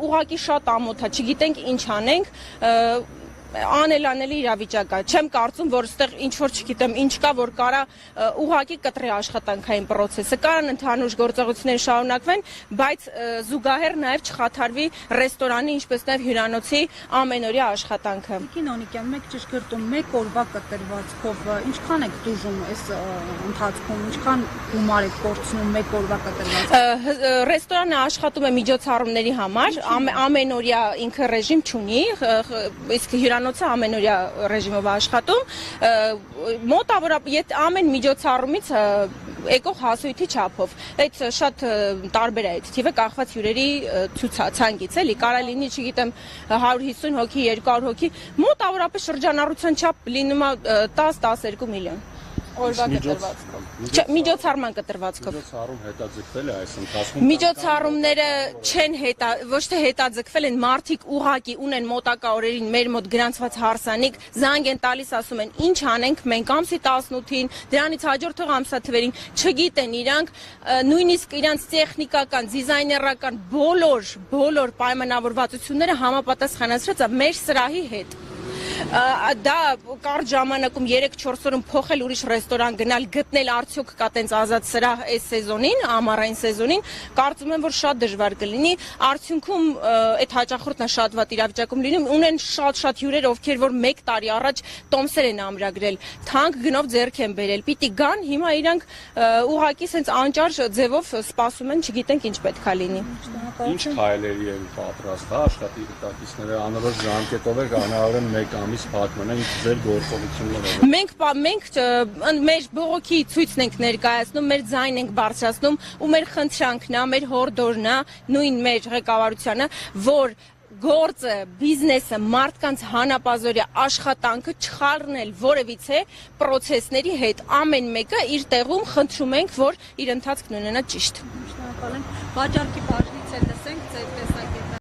ուղղակի շատ ամոթ է, չգիտենք ինչ անենք, անելանելի իրավիճակ է։ Չեմ կարծում, որ այստեղ ինչ որ չգիտեմ, ինչ կա, որ կարա ուղղակի կտրի աշխատանքային process-ը։ Կարան ընդհանուր գործողություններ շարունակվեն, բայց զուգահեռ նաև չխաթարվի ռեստորանի, ինչպես նաև հյուրանոցի ամենօրյա աշխատանքը։ Կինոնիկյան, մեկ ճշգրտում, մեկ օրվա կտրվածքով ինչքան եք դուժում այս ընթացքում, ինչքան գումար եք կորցնում մեկ օրվա կտրվածքով։ Ռեստորանը աշխատում է միջոցառումների համար, ամենօրյա ինքը ռեժիմ չունի, իսկ հյուրանոցը ամենօրյա ռեժիմով աշխատում, մոտավորապես ամեն միջոցառումից եկող հասույթի չափով։ Այդ շատ տարբեր է այդ թիվը կախված հյուրերի ցուցացանկից, էլի, կարա լինի, չգիտեմ, 150 հոգի, 200 հոգի, մոտավորապես շրջանառության չափ լինում է 10-12 միլիոն։ Օրվա կտրվածքով։ Միջոցառման կտրվածքով։ Միջոցառում հետաձգվել է այս ընթացքում։ Միջոցառումները չեն ոչ թե հետաձգվել են, մարդիկ ուղակի ունեն մոտակա օրերին մեր մոտ գրանցված հարսանիք, զանգ են տալիս, ասում են ինչ անենք, մենք ամսի 18-ին, դրանից հաջորդող ամսաթվերին չգիտեն իրանք, նույնիսկ իրանց տեխնիկական, դիզայներական բոլոր պայմանավորվածությունները համապատասխանեցրած է մեր սրահի հետ։ Դա կարճ ժամանակում 3-4 օրում փոխել ուրիշ ռեստորան գնալ գտնել արդյոք կա տենց ազատ սրահ այս սեզոնին, ամառային սեզոնին, կարծում եմ որ շատ դժվար կլինի, արդյունքում այդ հաճախորդն է շատ վատ իրավիճակում լինում, ունեն շատ հյուրեր, ովքեր որ 1 տարի առաջ տոմսեր են ամրագրել, թանկ գնով ձեռք են բերել, պիտի գան, հիմա իրանք ուղղակի սենց անճար ձևով սպասում են, չգիտենք ինչ պետք է լինի։ Ինչ քայլերի են պատրաստ, աշխատակիցները անորոշ ժամկետով է հնարավորեն 1 ամիս փակման, ինչ ձեր գործողությունները։ Մենք մեր բողոքի ցույցն ենք ներկայացնում, մեր ձայնն ենք բարձրացնում ու մեր խնդրանքն է, մեր հորդորն է, նույն մեր ղեկավարությանը, որ գործը, բիզնեսը, մարդկանց հանապազորյա աշխատանքը չխառնել որևիցե պրոցեսների հետ, ամեն մեկը իր տեղում խնդրում ենք, որ իր ընթացքն ունենա ճիշտ։ Շնորհակալ ենք։ Վաճառքի բաժնից էլ լսենք ձեր տեսակետը։